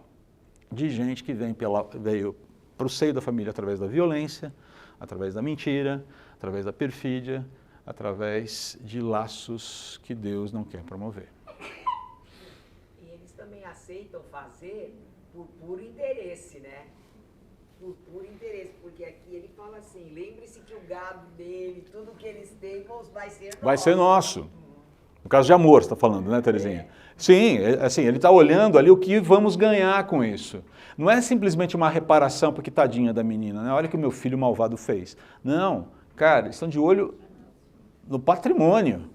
[SPEAKER 1] de gente que veio para o seio da família através da violência, através da mentira, através da perfídia, através de laços que Deus não quer promover.
[SPEAKER 5] E eles também aceitam fazer por puro interesse, né? Por puro interesse, porque aqui ele fala assim, lembre-se que o gado dele, tudo que eles têm vai ser nosso.
[SPEAKER 1] Vai ser nosso. No caso de amor, você está falando, né, Terezinha? Sim, assim, ele está olhando ali o que vamos ganhar com isso. Não é simplesmente uma reparação porque tadinha da menina, né? Olha o que o meu filho malvado fez. Não, cara, eles estão de olho no patrimônio.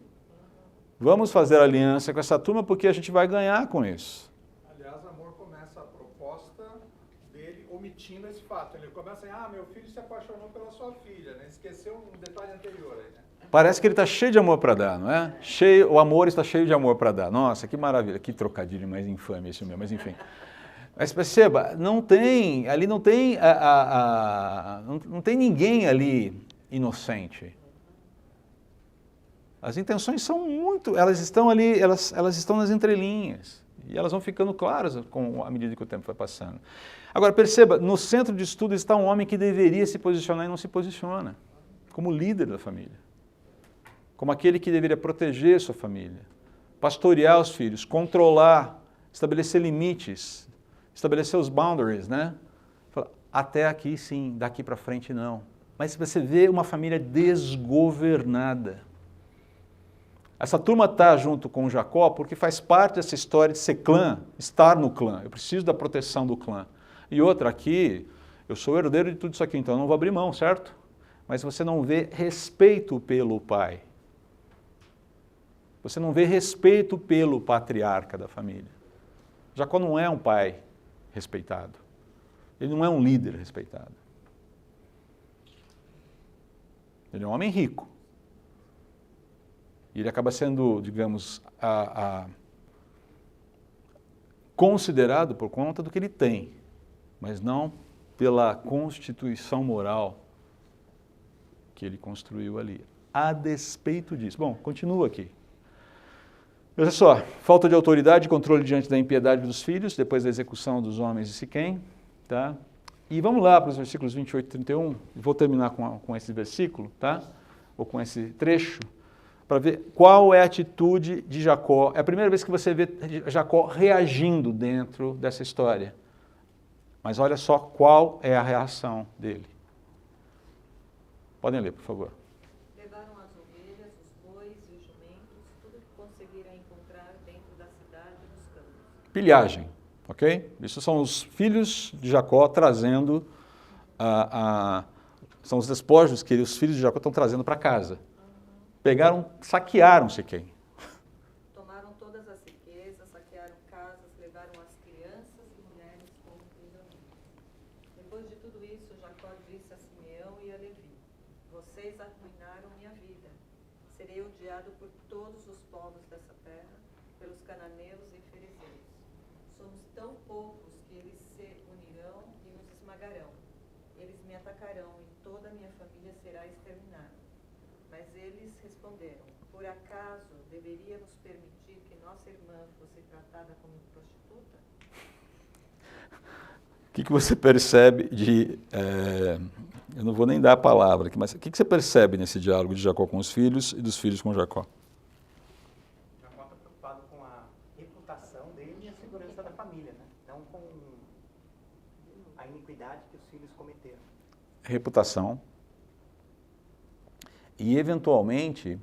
[SPEAKER 1] Vamos fazer aliança com essa turma porque a gente vai ganhar com isso.
[SPEAKER 3] Aliás, Amor começa a proposta dele omitindo esse fato. Ele começa assim, meu filho se apaixonou pela sua filha, né? Esqueceu um detalhe anterior aí, né?
[SPEAKER 1] Parece que ele está cheio de amor para dar, não é? O amor está cheio de amor para dar. Nossa, que maravilha, que trocadilho mais infame esse meu, mas enfim. Mas perceba, não tem ninguém ali inocente. As intenções são elas estão ali, elas estão nas entrelinhas. E elas vão ficando claras à medida que o tempo vai passando. Agora perceba, no centro de estudo está um homem que deveria se posicionar e não se posiciona, como líder da família. Como aquele que deveria proteger sua família, pastorear os filhos, controlar, estabelecer limites, estabelecer os boundaries, né? Até aqui sim, daqui para frente não. Mas você vê uma família desgovernada. Essa turma está junto com Jacó porque faz parte dessa história de ser clã, estar no clã. Eu preciso da proteção do clã. E outra aqui, eu sou herdeiro de tudo isso aqui, então eu não vou abrir mão, certo? Mas você não vê respeito pelo pai. Você não vê respeito pelo patriarca da família. Jacó não é um pai respeitado. Ele não é um líder respeitado. Ele é um homem rico. E ele acaba sendo, digamos, considerado por conta do que ele tem, mas não pela constituição moral que ele construiu ali. A despeito disso. Bom, continua aqui. Veja só, falta de autoridade e controle diante da impiedade dos filhos, depois da execução dos homens de Siquém. Tá? E vamos lá para os versículos 28 e 31, vou terminar com esse versículo, tá? Ou com esse trecho, para ver qual é a atitude de Jacó. É a primeira vez que você vê Jacó reagindo dentro dessa história. Mas olha só qual é a reação dele. Podem ler, por favor.
[SPEAKER 4] Levaram as ovelhas, os bois e os jumentos, tudo que conseguiram encontrar dentro da cidade e dos campos.
[SPEAKER 1] Pilhagem, ok? Isso são os filhos de Jacó trazendo, são os despojos que os filhos de Jacó estão trazendo para casa. Pegaram, saquearam Siquém.
[SPEAKER 4] Tomaram todas as riquezas, saquearam casas, levaram as crianças e mulheres como prisioneiros. Depois de tudo isso, Jacó disse a Simeão e a Levi: vocês arruinaram minha vida. Serei odiado por todos os povos dessa terra, pelos cananeus e ferezeus. Somos tão poucos que eles se unirão e nos esmagarão. Eles me atacarão e toda a minha família será exterminada. Mas eles responderam: por acaso deveríamos permitir que nossa irmã fosse tratada como prostituta?
[SPEAKER 1] O que você percebe de... eu não vou nem dar a palavra aqui, mas o que você percebe nesse diálogo de Jacó com os filhos e dos filhos com Jacó?
[SPEAKER 7] Jacó está preocupado com a reputação dele e a segurança da família, né? Não com a iniquidade que os filhos cometeram.
[SPEAKER 1] Reputação. E, eventualmente,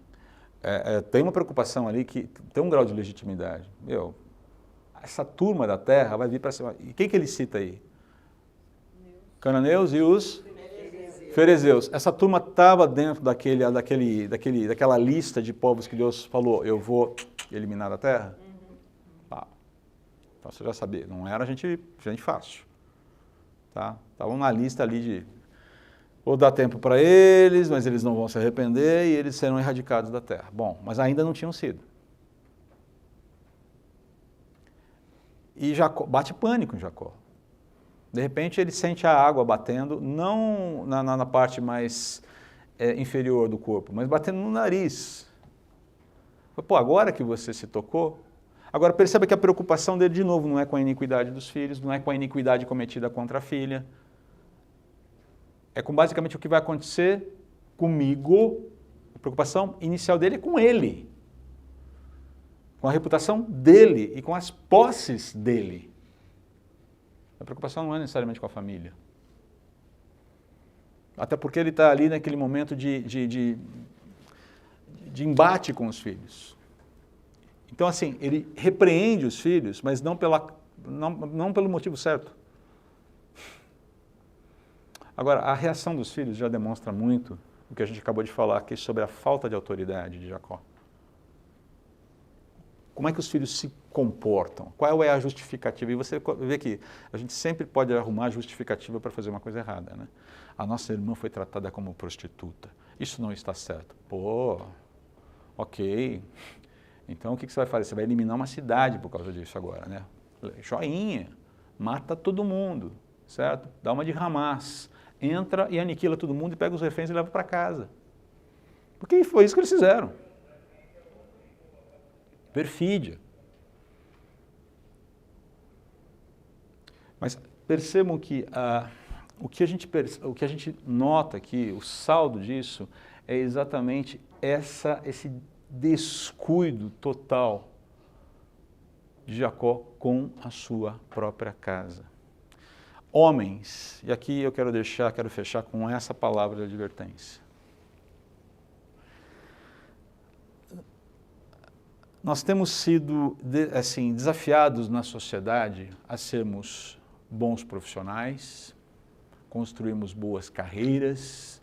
[SPEAKER 1] tem uma preocupação ali que tem um grau de legitimidade. Meu, essa turma da terra vai vir para cima. E quem que ele cita aí? Cananeus e os ferezeus. Essa turma estava dentro daquela lista de povos que Deus falou, eu vou eliminar da terra? Tá. Então você já sabia, não era gente fácil. Tá? Estavam na lista ali de... Vou dar tempo para eles, mas eles não vão se arrepender e eles serão erradicados da terra. Bom, mas ainda não tinham sido. E Jacó, bate pânico em Jacó. De repente ele sente a água batendo, não na parte mais inferior do corpo, mas batendo no nariz. Pô, agora que você se tocou... Agora perceba que a preocupação dele, de novo, não é com a iniquidade dos filhos, não é com a iniquidade cometida contra a filha. É com basicamente o que vai acontecer comigo. A preocupação inicial dele é com ele. Com a reputação dele e com as posses dele. A preocupação não é necessariamente com a família. Até porque ele está ali naquele momento de embate com os filhos. Então, assim, ele repreende os filhos, mas não pelo motivo certo. Agora, a reação dos filhos já demonstra muito o que a gente acabou de falar aqui sobre a falta de autoridade de Jacó. Como é que os filhos se comportam? Qual é a justificativa? E você vê que a gente sempre pode arrumar justificativa para fazer uma coisa errada, né? A nossa irmã foi tratada como prostituta. Isso não está certo. Pô, ok. Então o que você vai fazer? Você vai eliminar uma cidade por causa disso agora, né? Joinha, mata todo mundo, certo? Dá uma de Hamas. Entra e aniquila todo mundo e pega os reféns e leva para casa. Porque foi isso que eles fizeram. Perfídia. Mas percebam que o que a gente nota aqui, o saldo disso, é exatamente esse descuido total de Jacó com a sua própria casa. Homens, e aqui eu quero fechar com essa palavra de advertência. Nós temos sido desafiados na sociedade a sermos bons profissionais, construirmos boas carreiras,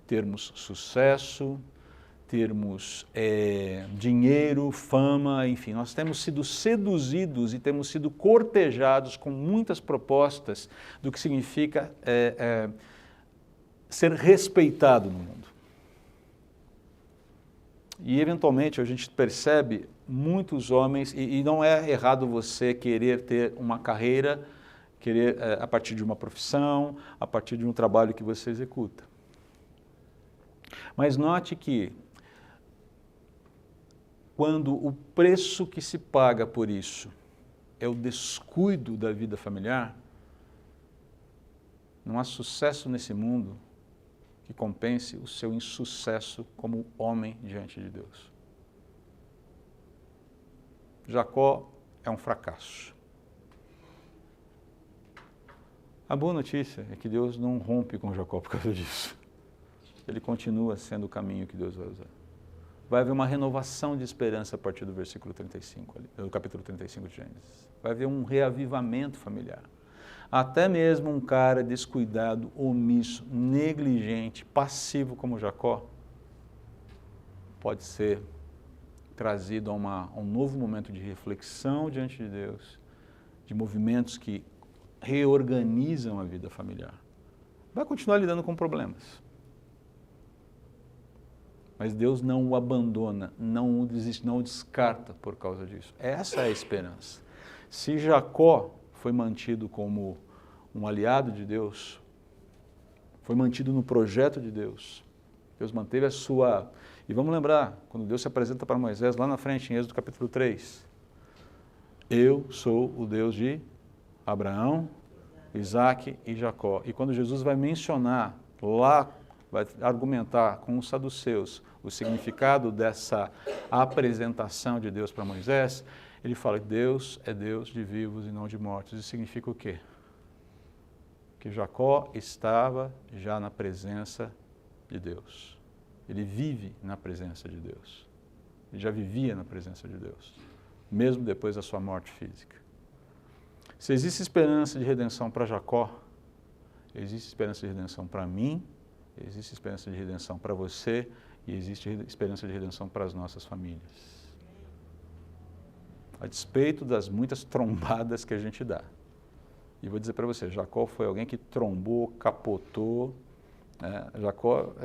[SPEAKER 1] termos sucesso, termos dinheiro, fama, enfim, nós temos sido seduzidos e temos sido cortejados com muitas propostas do que significa ser respeitado no mundo. E, eventualmente, a gente percebe muitos homens, e não é errado você querer ter uma carreira, a partir de uma profissão, a partir de um trabalho que você executa. Mas note que quando o preço que se paga por isso é o descuido da vida familiar, não há sucesso nesse mundo que compense o seu insucesso como homem diante de Deus. Jacó é um fracasso. A boa notícia é que Deus não rompe com Jacó por causa disso. Ele continua sendo o caminho que Deus vai usar. Vai haver uma renovação de esperança a partir do versículo 35, do capítulo 35 de Gênesis. Vai haver um reavivamento familiar. Até mesmo um cara descuidado, omisso, negligente, passivo como Jacó, pode ser trazido a um novo momento de reflexão diante de Deus, de movimentos que reorganizam a vida familiar. Vai continuar lidando com problemas. Mas Deus não o abandona, não o desiste, não o descarta por causa disso. Essa é a esperança. Se Jacó foi mantido como um aliado de Deus, foi mantido no projeto de Deus, Deus manteve a sua... E vamos lembrar, quando Deus se apresenta para Moisés, lá na frente, em Êxodo capítulo 3, eu sou o Deus de Abraão, Isaque e Jacó. E quando Jesus vai mencionar lá, vai argumentar com os saduceus o significado dessa apresentação de Deus para Moisés, ele fala que Deus é Deus de vivos e não de mortos. Isso significa o quê? Que Jacó estava já na presença de Deus. Ele vive na presença de Deus. Ele já vivia na presença de Deus, mesmo depois da sua morte física. Se existe esperança de redenção para Jacó, existe esperança de redenção para mim, existe esperança de redenção para você e existe esperança de redenção para as nossas famílias. A despeito das muitas trombadas que a gente dá. E vou dizer para você, Jacó foi alguém que trombou, capotou. Jacó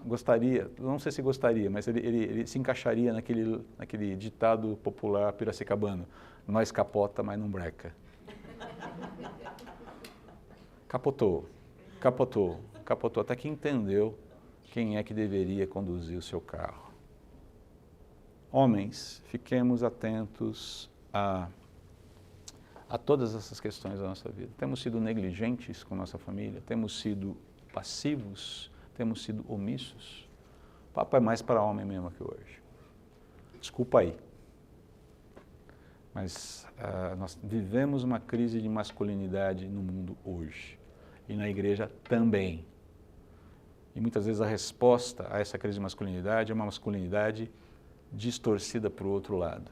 [SPEAKER 1] gostaria, não sei se gostaria, mas ele se encaixaria naquele ditado popular piracicabano: nós capota, mas não breca. Capotou, até que entendeu quem é que deveria conduzir o seu carro. Homens, fiquemos atentos a todas essas questões da nossa vida. Temos sido negligentes com nossa família, temos sido passivos, temos sido omissos. O papo é mais para homem mesmo que hoje. Desculpa aí. Mas nós vivemos uma crise de masculinidade no mundo hoje. E na igreja também. E muitas vezes a resposta a essa crise de masculinidade é uma masculinidade distorcida para o outro lado.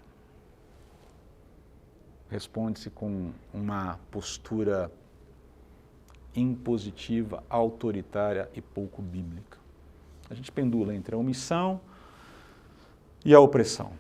[SPEAKER 1] Responde-se com uma postura impositiva, autoritária e pouco bíblica. A gente pendula entre a omissão e a opressão.